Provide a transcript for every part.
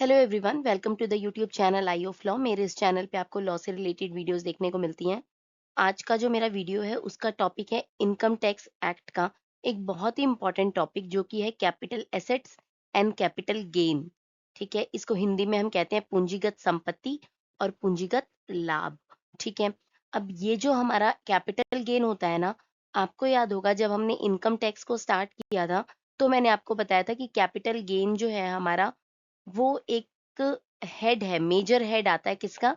Hello everyone, welcome to the YouTube channel eye of law. मेरे इस channel पे आपको लॉ से रिलेटेड वीडियोस देखने को मिलती हैं। आज का जो मेरा वीडियो है उसका टॉपिक है इनकम टैक्स एक्ट का एक बहुत ही इंपॉर्टेंट टॉपिक जो कि है capital assets and capital gain. ठीक है, इसको हिंदी में हम कहते हैं पूंजीगत संपत्ति और पूंजीगत लाभ। ठीक है, अब ये जो हमारा कैपिटल गेन होता है ना, आपको याद होगा जब हमने इनकम टैक्स को स्टार्ट किया था तो मैंने आपको बताया था कि कैपिटल गेन जो है हमारा वो एक हेड है, मेजर हेड आता है किसका?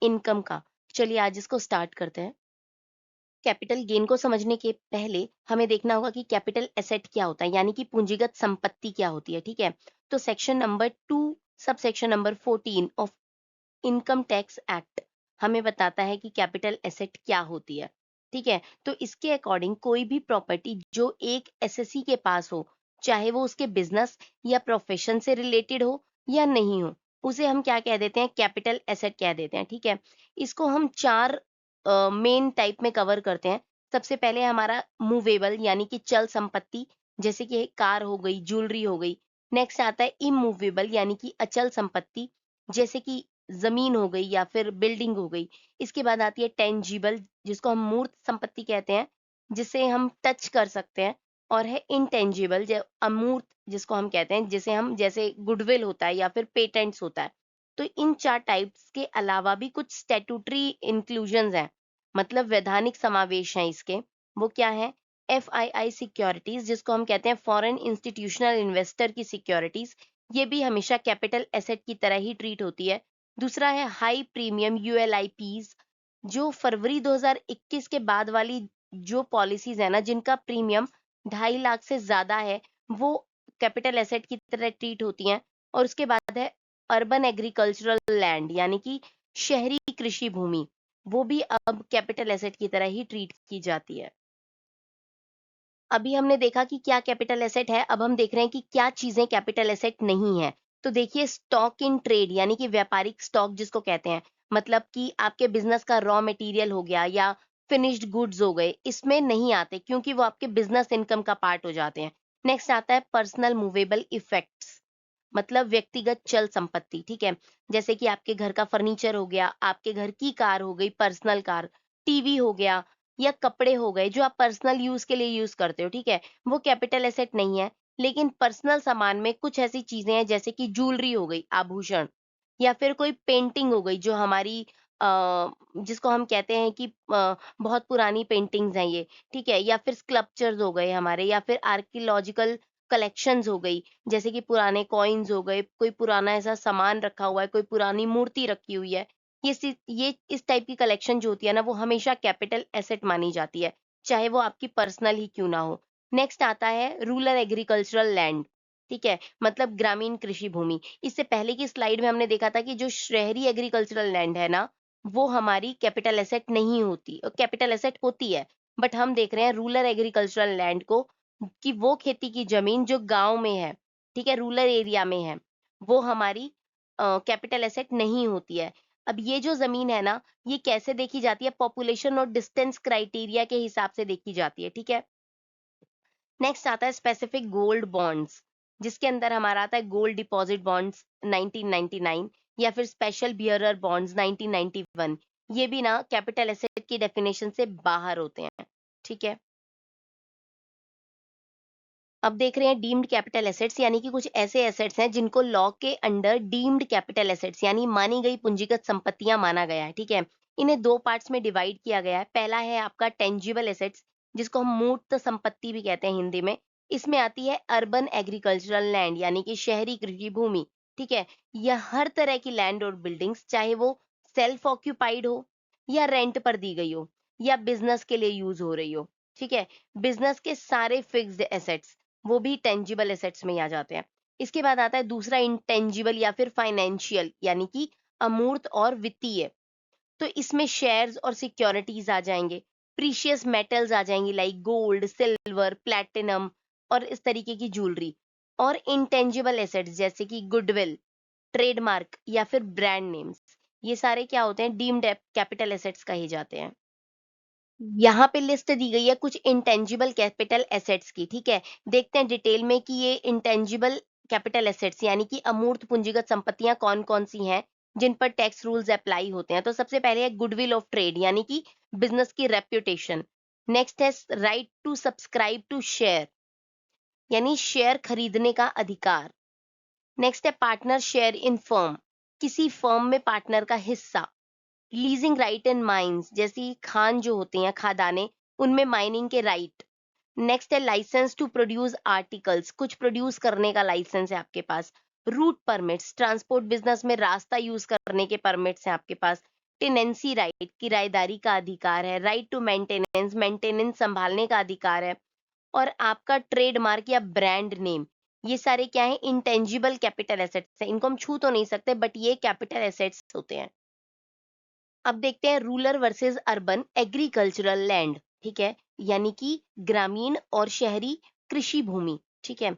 इनकम का। चलिए आज इसको स्टार्ट करते हैं। कैपिटल गेन को समझने के पहले हमें देखना होगा कि कैपिटल एसेट क्या होता है, यानी कि पूंजीगत संपत्ति क्या होती है। ठीक है, तो section number 2 sub section number 14 of income tax act हमें बताता है कि कैपिटल एसेट क्या होती है। ठीक है, तो इसके अकॉर्डिंग कोई भी प्रॉपर्टी जो एक एसएससी के पास हो, चाहे वो उसके बिजनेस या प्रोफेशन से रिलेटेड हो या नहीं हो, उसे हम क्या कह देते हैं? कैपिटल एसेट कह देते हैं। ठीक है, इसको हम चार मेन टाइप में कवर करते हैं। सबसे पहले हमारा मूवेबल यानी कि चल संपत्ति, जैसे कि कार हो गई, ज्वेलरी हो गई। नेक्स्ट आता है इमूवेबल यानी कि अचल संपत्ति, जैसे कि जमीन हो गई या फिर बिल्डिंग हो गई। इसके बाद आती है टेंजिबल, जिसको हम मूर्त संपत्ति कहते हैं, जिसे हम टच कर सकते हैं। और है इंटेंजिबल जो अमूर्त, जिसको हम कहते हैं जिसे हम, जैसे गुडविल होता है या फिर पेटेंट्स होता है। तो इन चार टाइप्स के अलावा भी कुछ स्टैट्यूटरी इंक्लूजन्स हैं, मतलब वैधानिक समावेश हैं इसके। वो क्या है? एफआईआई सिक्योरिटीज, जिसको हम कहते हैं फॉरेन इंस्टीट्यूशनल इन्वेस्टर की सिक्योरिटीज, ये भी हमेशा कैपिटल एसेट की तरह ही ट्रीट होती है। दूसरा है हाई प्रीमियम यूएलआईपीज, जो फरवरी 2021 के बाद वाली जो पॉलिसीज है ना, जिनका प्रीमियम 2.5 लाख से ज्यादा है, वो कैपिटल एसेट की तरह ट्रीट होती हैं। और उसके बाद है अर्बन एग्रीकल्चरल लैंड, यानी कि शहरी कृषि भूमि, वो भी अब कैपिटल एसेट की तरह ही ट्रीट की जाती है। अभी हमने देखा कि क्या कैपिटल एसेट है, अब हम देख रहे हैं कि क्या चीजें कैपिटल एसेट नहीं है। तो देखिए, स्टॉक इन ट्रेड यानी कि व्यापारिक स्टॉक जिसको कहते हैं, मतलब कि आपके बिजनेस का रॉ मटेरियल हो गया या फिनिश्ड गुड्स हो गए, इसमें नहीं आते क्योंकि वो आपके बिजनेस इनकम का पार्ट हो जाते हैं। नेक्स्ट आता है पर्सनल मूवेबल इफेक्ट्स, मतलब व्यक्तिगत चल संपत्ति। ठीक है, जैसे कि आपके घर का फर्नीचर हो गया, आपके घर की कार हो गई, पर्सनल कार, टीवी हो गया या कपड़े हो गए जो आप पर्सनल यूज के लिए यूज करते हो। ठीक है, वो कैपिटल एसेट नहीं है। लेकिन पर्सनल सामान में कुछ ऐसी चीजें हैं जैसे कि ज्वेलरी हो गई, आभूषण, या फिर कोई पेंटिंग हो गई जो हमारी जिसको हम कहते हैं कि बहुत पुरानी पेंटिंग्स हैं ये। ठीक है, या फिर स्कल्पचर्स हो गए हमारे, या फिर आर्कियोलॉजिकल कलेक्शंस हो गई, जैसे कि पुराने कॉइन्स हो गए, कोई पुराना ऐसा सामान रखा हुआ है, कोई पुरानी मूर्ति रखी हुई है। ये इस टाइप की कलेक्शन जो होती है ना, वो हमेशा कैपिटल एसेट मानी जाती है, चाहे वो आपकी पर्सनल ही क्यों ना हो। नेक्स्ट आता है रूरल एग्रीकल्चरल लैंड। ठीक है, मतलब ग्रामीण कृषि भूमि। इससे पहले की स्लाइड में हमने देखा था कि जो शहरी एग्रीकल्चरल लैंड है ना, वो हमारी कैपिटल एसेट नहीं होती, कैपिटल एसेट होती है। बट हम देख रहे हैं रूरल एग्रीकल्चरल लैंड को, कि वो खेती की जमीन जो गांव में है, ठीक है, रूरल एरिया में है, वो हमारी कैपिटल एसेट नहीं होती है। अब ये जो जमीन है ना, ये कैसे देखी जाती है? पॉपुलेशन और डिस्टेंस क्राइटेरिया के हिसाब से देखी जाती है। ठीक है, नेक्स्ट आता है स्पेसिफिक गोल्ड बॉन्ड्स, जिसके अंदर हमारा आता है गोल्ड डिपॉजिट बॉन्ड्स 1999, या फिर स्पेशल बियरर बॉन्ड्स 1991। ये भी ना कैपिटल एसेट की डेफिनेशन से बाहर होते हैं। ठीक है, अब देख रहे हैं डीम्ड कैपिटल एसेट्स, यानी कि कुछ ऐसे एसेट्स हैं जिनको लॉ के अंडर डीम्ड कैपिटल एसेट्स यानी मानी गई पूंजीगत संपत्तियां माना गया है। ठीक है, इन्हें दो पार्ट्स में डिवाइड किया गया है। पहला है आपका टेंजिबल एसेट्स, जिसको हम मूर्त संपत्ति भी कहते हैं हिंदी में। इसमें आती है अर्बन एग्रीकल्चरल लैंड, यानी कि शहरी कृषि भूमि। ठीक है, यह हर तरह की लैंड और बिल्डिंग्स, चाहे वो सेल्फ ऑक्यूपाइड हो या रेंट पर दी गई हो या बिजनेस के लिए यूज हो रही हो। ठीक है, बिजनेस के सारे फिक्स्ड एसेट्स, वो भी टेंजिबल एसेट्स में ही आ जाते हैं। इसके बाद आता है दूसरा इंटेंजिबल या फिर फाइनेंशियल, यानी कि अमूर्त और वित्तीय। तो इसमें शेयर्स और सिक्योरिटीज आ जाएंगे, प्रीशियस मेटल्स आ जाएंगी लाइक गोल्ड, सिल्वर, प्लैटिनम और इस तरीके की ज्वेलरी। और इंटेंजिबल एसेट्स जैसे कि गुडविल, ट्रेडमार्क या फिर ब्रांड नेम्स, ये सारे क्या होते हैं? डीम्ड कैपिटल एसेट्स कहे जाते हैं। यहाँ पे लिस्ट दी गई है कुछ इंटेंजिबल कैपिटल एसेट्स की। ठीक है, देखते हैं डिटेल में कि ये इंटेंजिबल कैपिटल एसेट्स यानी कि अमूर्त पूंजीगत संपत्तियां कौन-कौन सी हैं, जिन पर टैक्स रूल्स अप्लाई होते हैं। तो सबसे पहले है गुडविल ऑफ ट्रेड यानी कि बिज़नेस की रेप्यूटेशन। नेक्स्ट है right to subscribe to share यानी शेयर खरीदने का अधिकार। नेक्स्ट है पार्टनर शेयर इन फर्म, किसी फर्म में पार्टनर का हिस्सा। लीजिंग राइट इन माइंस, जैसी खान जो होते हैं खदानें, उनमें माइनिंग के राइट। नेक्स्ट है लाइसेंस टू प्रोड्यूस आर्टिकल्स, कुछ प्रोड्यूस करने का लाइसेंस है आपके पास। रूट परमिट्स, ट्रांसपोर्ट बिजनेस में रास्ता यूज करने के परमिट्स हैं आपके पास। टेनेंसी राइट, किराएदारी का अधिकार है। राइट टू मेंटेनेंस, मेंटेनेंस संभालने का अधिकार है। और आपका ट्रेडमार्क या ब्रांड नेम, ये सारे क्या है, इंटेंजिबल कैपिटल एसेट्स है। इनको हम छू तो नहीं सकते, बट ये कैपिटल एसेट्स होते हैं। अब देखते हैं rural versus urban agricultural land, ठीक है, यानी कि ग्रामीण और शहरी कृषि भूमि, ठीक है।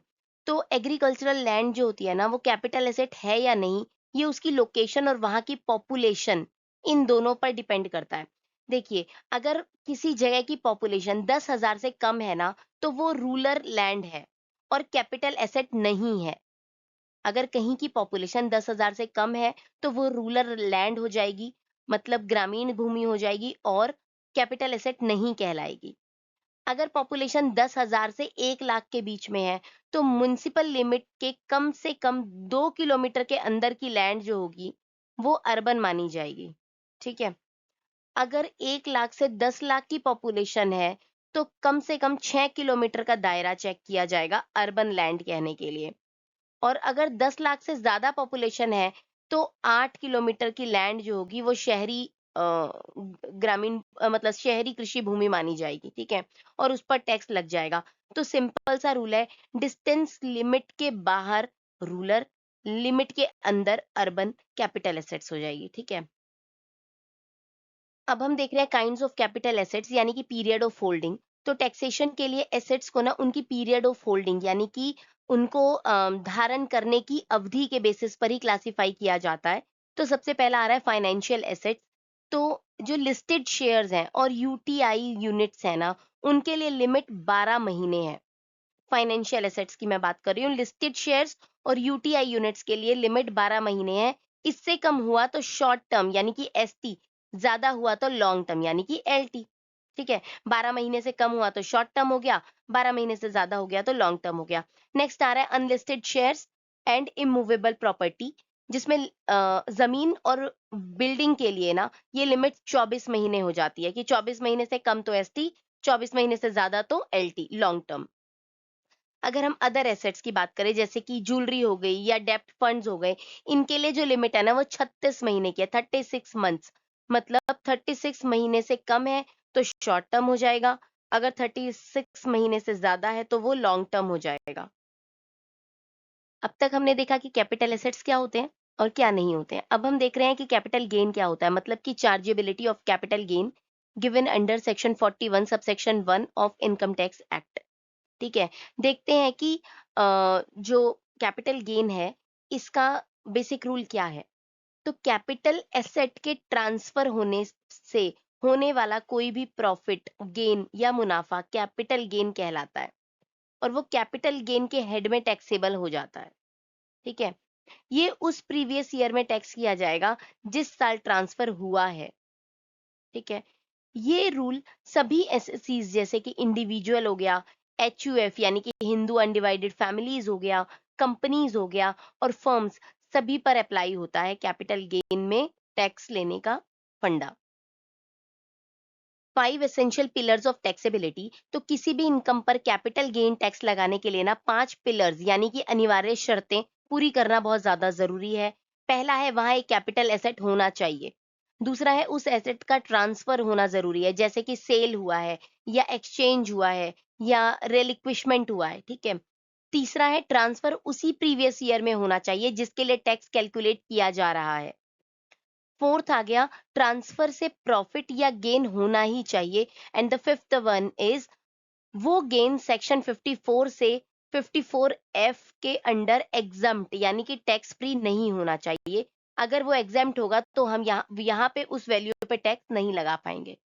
तो एग्रीकल्चरल लैंड जो होती है ना, वो कैपिटल एसेट है या नहीं, ये उसकी लोकेशन और वहां की पॉपुलेशन, इन दोनों पर डिपेंड करता है। देखिए, अगर किसी जगह की पॉपुलेशन 10,000 से कम है ना, तो वो रूरल लैंड है और कैपिटल एसेट नहीं है। अगर कहीं की पॉपुलेशन 10,000 से कम है, तो वो रूरल लैंड हो जाएगी, मतलब ग्रामीण भूमि हो जाएगी और कैपिटल एसेट नहीं कहलाएगी। अगर पॉपुलेशन 10,000 से 1 लाख के बीच में है, तो म्युनिसिपल लिमिट के कम से कम 2 किलोमीटर के अंदर की लैंड जो होगी, वो अर्बन मानी जाएगी। ठीक है? अगर 1 लाख से 10 लाख की पॉपुलेशन है, तो कम से कम 6 किलोमीटर का दायरा चेक किया जाएगा अर्बन लैंड कहने के लिए। और अगर 10 लाख से ज़्यादा पॉपुलेशन है, तो 8 किलोमीटर की लैंड जो होगी वो शहरी ग्रामीण मतलब शहरी कृषि भूमि मानी जाएगी, ठीक है? और उस पर टैक्स लग जाएगा। तो सिंपल सा रूल है, डिस्टेंस लिमिट के बाहर रूरल, लिमिट के अंदर अर्बन कैपिटल एसेट्स हो जाएगी, ठीक है? अब हम देख रहे हैं काइंड्स ऑफ कैपिटल एसेट्स यानी कि पीरियड ऑफ होल्डिंग। तो टैक्सेशन के लिए एसेट्स को ना उनकी पीरियड ऑफ होल्डिंग यानी कि उनको धारण करने की अवधि के बेसिस पर ही क्लासिफाई किया जाता है। तो सबसे पहला आ रहा है फाइनेंशियल एसेट्स। तो जो लिस्टेड शेयर्स हैं और यूटीआई यूनिट्स हैं ना, उनके लिए लिमिट 12 महीने है। फाइनेंशियल एसेट्स की मैं बात कर रही हूँ। लिस्टेड शेयर्स और यूटीआई यूनिट्स के लिए लिमिट 12 महीने है। इससे कम हुआ तो शॉर्ट टर्म यानी कि एसटी, ज्यादा हुआ तो लॉन्ग टर्म यानी कि एलटी। ठीक है, 12 महीने से कम हुआ तो शॉर्ट टर्म हो गया, 12 महीने से ज्यादा हो गया तो लॉन्ग टर्म हो गया। नेक्स्ट आ रहा है unlisted shares and immovable property, जिसमें जमीन और बिल्डिंग के लिए ना ये लिमिट 24 महीने हो जाती है कि 24 महीने से कम तो एसटी, 24 महीने से ज्यादा तो एलटी लॉन्ग टर्म। अगर हम अदर एसेट्स की बात करें जैसे कि ज्वेलरी हो गई या डेब्ट फंड्स हो गए, इनके लिए जो लिमिट है ना वो 36 महीने की है, 36 मंथ्स। मतलब 36 महीने से कम है तो शॉर्ट टर्म हो जाएगा, अगर 36 महीने से ज्यादा है तो वो लॉन्ग टर्म हो जाएगा। अब तक हमने देखा कि कैपिटल एसेट्स क्या होते हैं और क्या नहीं होते हैं। अब हम देख रहे हैं कि कैपिटल गेन क्या होता है, मतलब कि chargeability of capital gain given under section 41 subsection 1 of income tax act. ठीक है, देखते हैं कि जो कैपिटल गेन है, इसका बेसिक रूल क्या है। तो कैपिटल एसेट के ट्रांसफर होने से होने वाला कोई भी प्रॉफिट, गेन या मुनाफा कैपिटल गेन कहलाता है और वो कैपिटल गेन के हेड में टैक्सेबल हो जाता है। ठीक है, ये उस प्रीवियस ईयर में टैक्स किया जाएगा जिस साल ट्रांसफर हुआ है। ठीक है, ये रूल सभी एसएससीज जैसे कि इंडिविजुअल हो गया, एचयूएफ यानी कि हिंदू अनडिवाइडेड फैमिलीज हो गया, कंपनीज हो गया और फर्म्स, सभी पर अप्लाई होता है कैपिटल गेन में टैक्स लेने का फंडा। 5 एसेंशियल पिलर्स ऑफ टैक्सेबिलिटी। तो किसी भी इनकम पर कैपिटल गेन टैक्स लगाने के लिए ना 5 पिलर्स यानी कि अनिवार्य शर्तें पूरी करना बहुत ज्यादा जरूरी है। पहला है, वहां एक कैपिटल एसेट होना चाहिए। दूसरा है, उस एसेट का ट्रांसफर होना जरूरी है, जैसे कि सेल हुआ है या एक्सचेंज हुआ है या रेलिक्विशमेंट हुआ है। ठीक है, तीसरा है, ट्रांसफर उसी प्रीवियस ईयर में होना चाहिए जिसके लिए टैक्स कैलकुलेट किया जा रहा है। फोर्थ आ गया, ट्रांसफर से प्रॉफिट या गेन होना ही चाहिए। And the fifth one is, वो गेन सेक्शन 54 से 54F के अंडर एग्जम्प्ट यानी कि टैक्स फ्री नहीं होना चाहिए। अगर वो एग्जम्प्ट होगा तो हम यहाँ पे उस वैल्यू पे टैक्स नहीं लगा पाएंगे।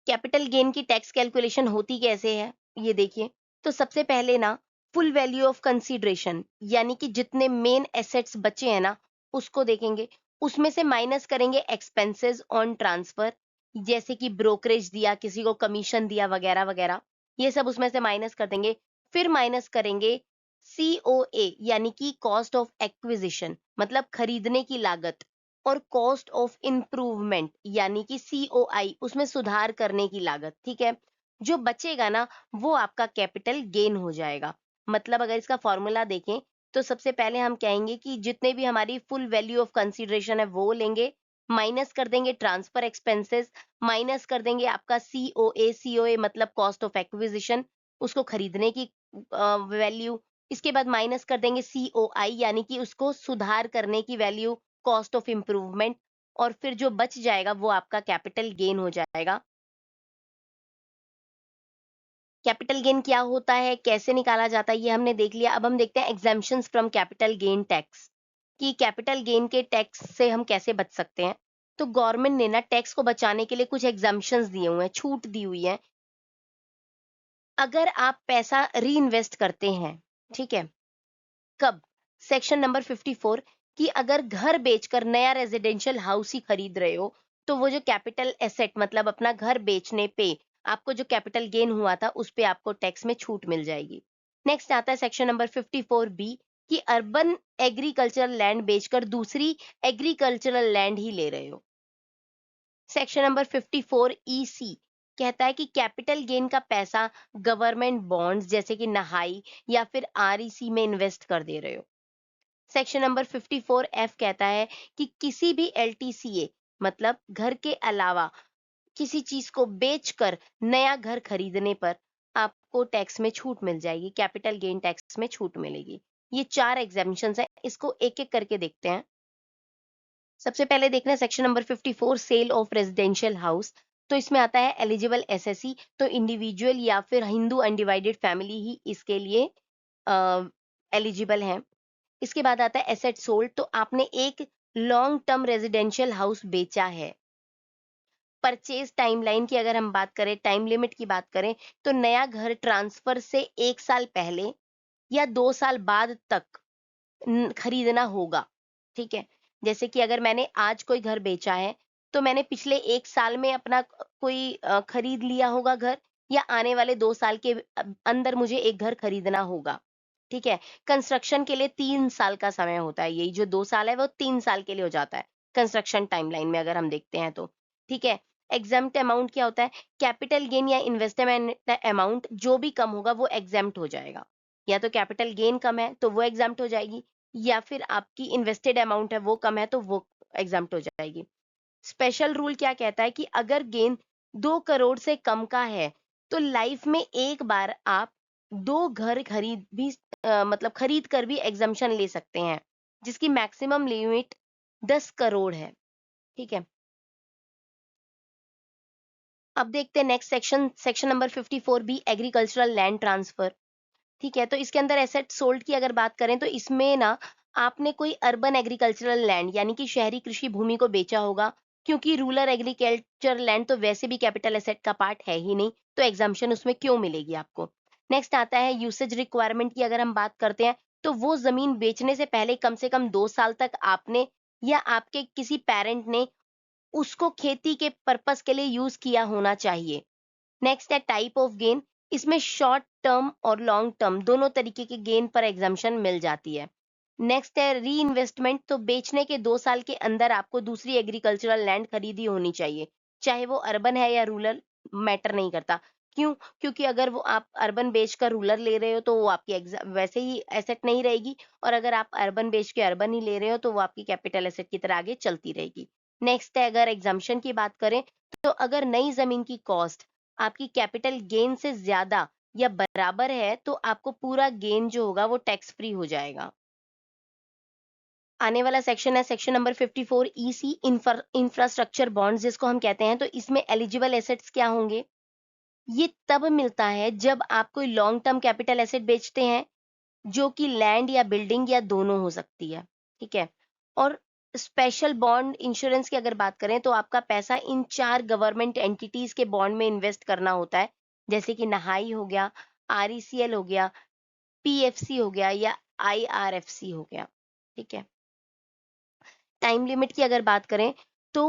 कैपिटल गेन की टैक्स कैलकुलेशन होती कैसे है, ये देखिए। तो सबसे पहले ना फुल वैल्यू ऑफ कंसीडरेशन, यानी कि जितने मेन एसेट्स बचे हैं ना, उसको देखेंगे। उसमें से माइनस करेंगे एक्सपेंसेस ऑन ट्रांसफर, जैसे कि ब्रोकरेज दिया, किसी को कमीशन दिया वगैरह वगैरह, ये सब उसमें से माइनस कर देंगे। फिर माइनस करेंगे सीओए, यानी कि कॉस्ट ऑफ एक्विजिशन, मतलब खरीदने की लागत, और कॉस्ट ऑफ इम्प्रूवमेंट, यानी कि सीओआई, उसमें सुधार करने की लागत। ठीक है, जो बचेगा ना, वो आपका कैपिटल गेन हो जाएगा। मतलब अगर इसका फॉर्मूला देखें, तो सबसे पहले हम कहेंगे कि जितने भी हमारी फुल वैल्यू ऑफ कंसीडरेशन है वो लेंगे, माइनस कर देंगे ट्रांसफर एक्सपेंसेस, माइनस कर देंगे आपका सीओए, सीओए मतलब कॉस्ट ऑफ एक्विजिशन, उसको खरीदने की वैल्यू। इसके बाद माइनस कर देंगे सीओआई, यानी कि उसको सुधार करने की वैल्यू, कॉस्ट ऑफ इम्प्रूवमेंट, और फिर जो बच जाएगा वो आपका कैपिटल गेन हो जाएगा। कैपिटल गेन क्या होता है, कैसे निकाला जाता है, ये हमने देख लिया। अब हम देखते हैं exemptions from capital gain tax, कि कैपिटल गेन के टैक्स से हम कैसे बच सकते हैं। तो गवर्नमेंट ने ना टैक्स को बचाने के लिए कुछ एग्जम्पशंस दिए हुए हैं, छूट दी हुई है। अगर आप पैसा री इन्वेस्ट करते हैं, ठीक है, कब? सेक्शन नंबर 54, कि अगर घर बेचकर नया रेजिडेंशियल हाउस ही खरीद रहे हो, तो वो जो कैपिटल एसेट मतलब अपना घर बेचने पे आपको जो कैपिटल गेन हुआ था, उस पे आपको टैक्स में छूट मिल जाएगी। नेक्स्ट आता है सेक्शन नंबर 54 बी, कि अर्बन एग्रीकल्चरल लैंड बेचकर दूसरी एग्रीकल्चरल लैंड ही ले रहे हो। सेक्शन नंबर 54 ई सी कहता है कि कैपिटल गेन का पैसा गवर्नमेंट बॉन्ड्स, जैसे कि नहाई या फिर आरईसी में इन्वेस्ट कर दे रहे हो। सेक्शन नंबर 54 एफ कहता है कि किसी भी एलटीसीए मतलब घर के अलावा किसी चीज को बेचकर नया घर खरीदने पर आपको टैक्स में छूट मिल जाएगी, कैपिटल गेन टैक्स में छूट मिलेगी। ये 4 एग्जेम्पशंस हैं, इसको एक-एक करके देखते हैं। सबसे पहले देखना है section number 54 sale of residential house. तो इसमें आता है एलिजिबल एसएससी, तो इंडिविजुअल या फिर हिंदू अनडिवाइडेड फैमिली ही इसके लिए एलिजिबल है। इसके बाद आता है एसेट सोल्ड, तो आपने एक लॉन्ग टर्म रेजिडेंशियल हाउस बेचा है। परचेज टाइमलाइन की अगर हम बात करें, टाइम लिमिट की बात करें, तो नया घर ट्रांसफर से 1 साल पहले या 2 साल बाद तक खरीदना होगा, ठीक है? जैसे कि अगर मैंने आज कोई घर बेचा है, तो मैंने पिछले 1 साल में अपना कोई खरीद लिया होगा घर, या आने वाले 2 साल के अंदर मुझे एक घर खरीदना होगा, ठीक है? कंस्ट्रक्शन के लिए 3 साल का समय होता है, यही जो 2 साल है वो 3 साल के लिए हो जाता है, कंस्ट्रक्शन टाइमलाइन में अगर हम देखते हैं तो, ठीक है? एग्ज़ेम्प्ट अमाउंट क्या होता है? कैपिटल गेन या इन्वेस्टमेंट अमाउंट जो भी कम होगा वो एग्ज़ेम्प्ट हो जाएगा। या तो कैपिटल गेन कम है, तो वो एग्ज़ेम्प्ट हो जाएगी, या फिर आपकी इन्वेस्टेड अमाउंट है वो कम है, तो वो एग्ज़ेम्प्ट हो जाएगी। स्पेशल रूल क्या कहता है कि अगर गेन 2 करोड़ से कम का है, तो लाइफ में एक बार आप 2 घर खरीद भी मतलब खरीद कर भी एग्ज़म्पशन ले सकते हैं, जिसकी मैक्सिमम लिमिट 10 करोड़ है, ठीक है? अब देखते हैं next section, section number 54 B agricultural land transfer. ठीक है, तो इसके अंदर एसेट सोल्ड की अगर बात करें, तो इसमें ना आपने कोई अर्बन एग्रीकल्चरल लैंड यानी कि शहरी कृषि भूमि को बेचा होगा, क्योंकि रूरल एग्रीकल्चर लैंड तो वैसे भी कैपिटल एसेट का पार्ट है ही नहीं, तो एग्जम्पशन उसमें क्यों मिलेगी आपको। नेक्स्ट आता है यूसेज रिक्वायरमेंट की अगर हम बात करते हैं, तो वो जमीन बेचने से पहले कम से कम 2 साल तक आपने या आपके किसी पेरेंट ने उसको खेती के पर्पस के लिए यूज किया होना चाहिए। नेक्स्ट है टाइप ऑफ गेन, इसमें शॉर्ट टर्म और लॉन्ग टर्म दोनों तरीके के गेन पर एग्जम्पशन मिल जाती है। नेक्स्ट है री इन्वेस्टमेंट, तो बेचने के 2 साल के अंदर आपको दूसरी एग्रीकल्चरल लैंड खरीदी होनी चाहिए, चाहे वो अर्बन है या रूरल, मैटर नहीं करता। क्यों? क्योंकि अगर वो आप अर्बन बेचकर रूरल ले रहे हो, तो वो आपकी वैसे ही एसेट नहीं रहेगी, और अगर आप अर्बन बेच के अर्बन ही ले रहे हो, तो वो आपकी कैपिटल एसेट की तरह आगे चलती रहेगी। नेक्स्ट है अगर एग्जम्पशन की बात करें, तो अगर नई जमीन की कॉस्ट आपकी कैपिटल गेन से ज़्यादा या बराबर है, तो आपको पूरा गेन जो होगा वो टैक्स फ्री हो जाएगा। आने वाला सेक्शन है section number 54 EC infrastructure bonds, जिसको हम कहते हैं। तो इसमें एलिजिबल एसेट्स क्या होंगे? ये तब मिलता है जब आप कोई लॉन्ग टर्म कैपिटल एसेट बेचते हैं, जो कि लैंड या बिल्डिंग या दोनों हो सकती है, ठीक है? और स्पेशल बॉन्ड इंश्योरेंस की अगर बात करें, तो आपका पैसा इन 4 गवर्नमेंट एंटिटीज़ के बॉन्ड में इन्वेस्ट करना होता है, जैसे कि नहाई हो गया, आरईसीएल हो गया, पीएफसी हो गया या आईआरएफसी हो गया, ठीक है। टाइम लिमिट की अगर बात करें तो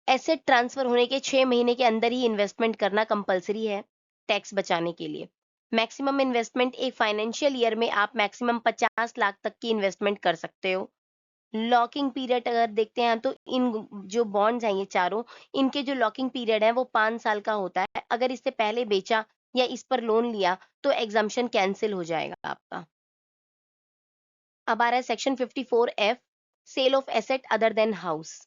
एसेट ट्रांसफर होने के 6 महीने के अंदर ही इन्वेस्टमेंट करना कंपल्सरी है टैक्स बचाने के लिए। मैक्सिमम इन्वेस्टमेंट एक फाइनेंशियल ईयर में आप मैक्सिमम 50 लाख तक की इन्वेस्टमेंट कर सकते हो। लॉकिंग पीरियड अगर देखते हैं तो इन जो बॉन्ड्स हैं ये चारों, इनके जो लॉकिंग पीरियड है वो 5 साल का होता है। अगर इससे पहले बेचा या इस पर लोन लिया तो एग्जम्पशन कैंसिल हो जाएगा आपका। अब आ रहा है section 54F, sale of asset other than house.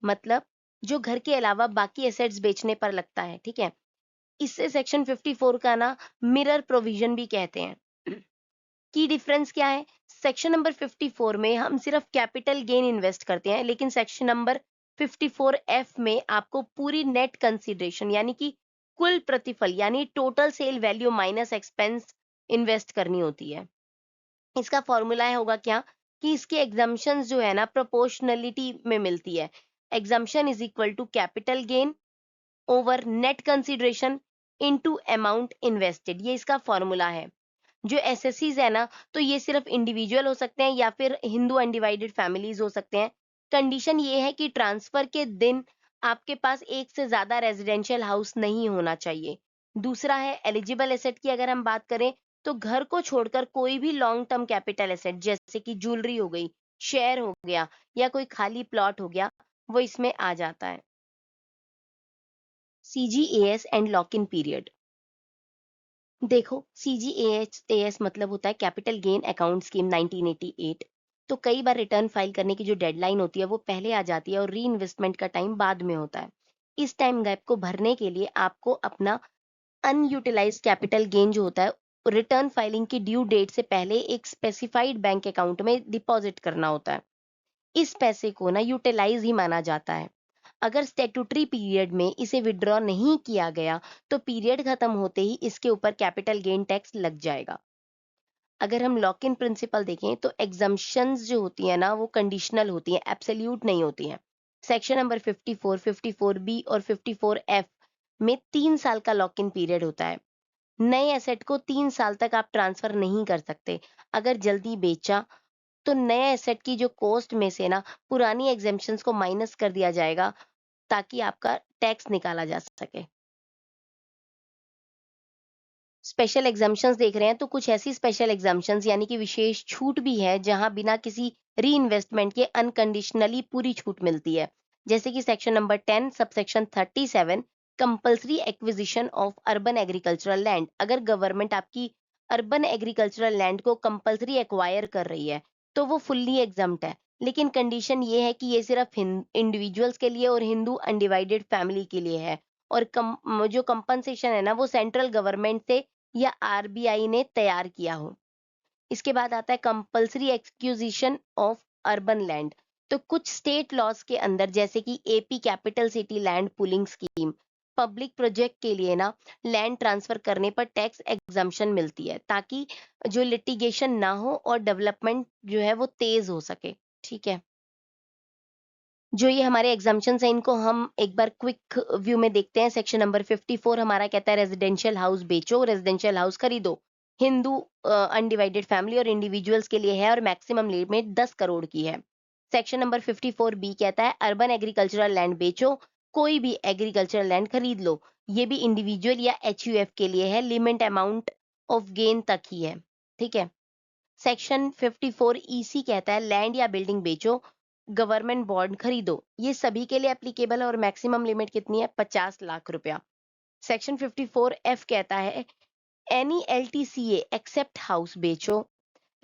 मतलब जो घर के अलावा बाकी एसेट्स बेचने पर लगता है, ठीक है। इससे सेक्शन 54 का ना मिरर प्रोविजन भी कहते हैं। की डिफरेंस क्या है? सेक्शन नंबर 54 में हम सिर्फ कैपिटल गेन इन्वेस्ट करते हैं, लेकिन सेक्शन नंबर 54F में आपको पूरी नेट कंसीडरेशन यानी कि कुल प्रतिफल यानी total sale value minus expense invest करनी होती है। इसका फॉर्मूला होगा क्या कि इसके एग्जम्पशंस जो है ना प्रोपोर्शनलिटी में मिलती है। Exemption is equal to capital gain over net consideration into amount invested, ये इसका फॉर्मूला है। जो एसएससीज है ना, तो ये सिर्फ इंडिविजुअल हो सकते हैं या फिर हिंदू अनडिवाइडेड फैमिलीज हो सकते हैं। कंडीशन ये है कि ट्रांसफर के दिन आपके पास एक से ज्यादा रेजिडेंशियल हाउस नहीं होना चाहिए। दूसरा है एलिजिबल एसेट की अगर हम बात करें तो घर को छोड़कर कोई भी लॉन्ग टर्म कैपिटल एसेट जैसे कि ज्वेलरी हो गई, शेयर हो गया या कोई खाली प्लॉट हो गया, वो इसमें आ जाता है। सीजीएएस एंड लॉक इन पीरियड। देखो, सीजीएएस मतलब होता है कैपिटल गेन अकाउंट स्कीम 1988। तो कई बार रिटर्न फाइल करने की जो डेडलाइन होती है वो पहले आ जाती है और री इन्वेस्टमेंट का टाइम बाद में होता है। इस टाइम गैप को भरने के लिए आपको अपना अनयूटिलाइज्ड कैपिटल गेन जो होता है रिटर्न फाइलिंग की ड्यू डेट से पहले एक स्पेसिफाइड बैंक अकाउंट में डिपॉजिट करना होता है। इस पैसे को ना यूटिलाइज ही माना जाता है। अगर स्टैट्यूटरी पीरियड में इसे विड्रॉ नहीं किया गया तो पीरियड खत्म होते ही इसके ऊपर कैपिटल गेन टैक्स लग जाएगा। अगर हम लॉक इन प्रिंसिपल देखें तो एग्जम्पशंस जो होती है ना वो कंडीशनल होती हैं, एब्सोल्यूट नहीं होती हैं। सेक्शन नंबर 54, 54B और 54F में 3 साल का लॉक इन पीरियड होता है। नए एसेट को 3 साल तक आप ट्रांसफर नहीं कर सकते। अगर जल्दी बेचा तो नए एसेट की जो कॉस्ट में से ना पुरानी एग्जेम्पशंस को माइनस कर दिया जाएगा ताकि आपका टैक्स निकाला जा सके। स्पेशल एग्जम्पशंस देख रहे हैं तो कुछ ऐसी स्पेशल एग्जम्पशंस यानी कि विशेष छूट भी है जहां बिना किसी री इन्वेस्टमेंट के अनकंडीशनली पूरी छूट मिलती है। जैसे कि section number 10 subsection 37 compulsory acquisition of urban agricultural land. अगर गवर्नमेंट आपकी अर्बन एग्रीकल्चरल लैंड को कंपल्सरी एक्वायर कर रही है तो वो फुल्ली एग्जम्प्ट है, लेकिन कंडीशन ये है कि ये सिर्फ इंडिविजुअल्स के लिए और हिंदू अनडिवाइडेड फैमिली के लिए है। और जो कंपनसेशन है ना वो सेंट्रल गवर्नमेंट से या आरबीआई ने तैयार किया हो। इसके बाद आता है कंपल्सरी एक्सक्यूजिशन ऑफ अर्बन लैंड। तो कुछ स्टेट लॉज के अंदर जैसे कि AP capital city land pooling scheme public project के लिए ना लैंड ट्रांसफर करने पर टैक्स एग्जम्पशन मिलती है ताकि जो लिटिगेशन ना हो और डेवलपमेंट जो है वो तेज हो सके, ठीक है। जो ये हमारे एग्जम्पशंस हैं इनको हम एक बार क्विक व्यू में देखते हैं। सेक्शन नंबर 54 हमारा कहता है रेजिडेंशियल हाउस बेचो, रेजिडेंशियल हाउस खरीदो। हिंदू अनडिवाइडेड फैमिली और इंडिविजुअल्स के लिए है और मैक्सिमम लिमिट 10 करोड़ की है। सेक्शन नंबर 54B कहता है अर्बन एग्रीकल्चरल लैंड बेचो, कोई भी एग्रीकल्चरल लैंड खरीद लो। ये भी इंडिविजुअल या एचयूएफ के लिए है, लिमिट अमाउंट ऑफ गेन तक ही है, ठीक है। सेक्शन 54EC कहता है लैंड या बिल्डिंग बेचो, गवर्नमेंट बॉन्ड खरीदो। ये सभी के लिए एप्लीकेबल है और मैक्सिमम लिमिट कितनी है? 50 लाख रुपया। सेक्शन 54F कहता है एनी एलटीसीए एक्सेप्ट हाउस बेचो,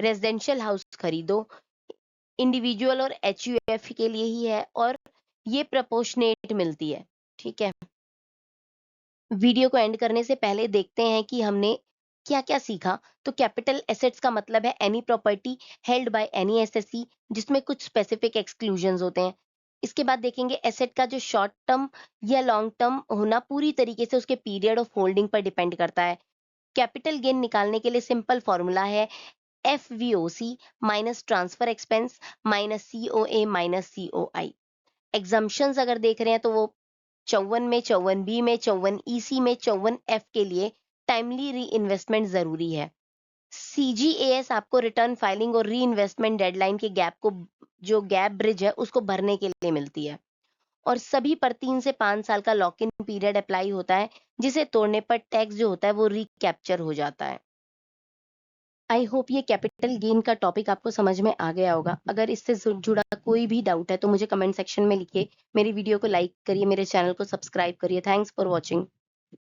रेजिडेंशियल हाउस खरीदो। इंडिविजुअल और एचयूएफ के लिए ही है और ये प्रोपोर्शनेट मिलती है, ठीक है। वीडियो को एंड करने से पहले देखते हैं कि हमने क्या-क्या सीखा। तो कैपिटल एसेट्स का मतलब है any property held by any SSC जिसमें कुछ स्पेसिफिक एक्सक्लूजन्स होते हैं। इसके बाद देखेंगे एसेट का जो शॉर्ट टर्म या लॉन्ग टर्म होना पूरी तरीके से उसके पीरियड ऑफ होल्डिंग पर डिपेंड करता है। कैपिटल गेन निकालने के लिए सिंपल फॉर्मूला है FVOC minus transfer expense minus COA minus COI. Exemptions अगर देख रहे हैं तो वो 54 में, 54B में, 54EC में, 54F के लिए टाइमली री इन्वेस्टमेंट जरूरी है। सीजीएएस आपको रिटर्न फाइलिंग और रीइन्वेस्टमेंट डेडलाइन के गैप को जो गैप ब्रिज है उसको भरने के लिए मिलती है। और सभी पर 3 से 5 साल का लॉक इन पीरियड अप्लाई होता है, जिसे तोड़ने पर टैक्स जो होता है वो रिकैप्चर हो जाता है। आई होप ये कैपिटल गेन का टॉपिक आपको समझ में आ गया होगा। अगर इससे जुड़ा कोई भी डाउट है तो मुझे कमेंट सेक्शन में लिखिए। मेरी वीडियो को लाइक करिए, मेरे चैनल को सब्सक्राइब करिए। Thanks for watching.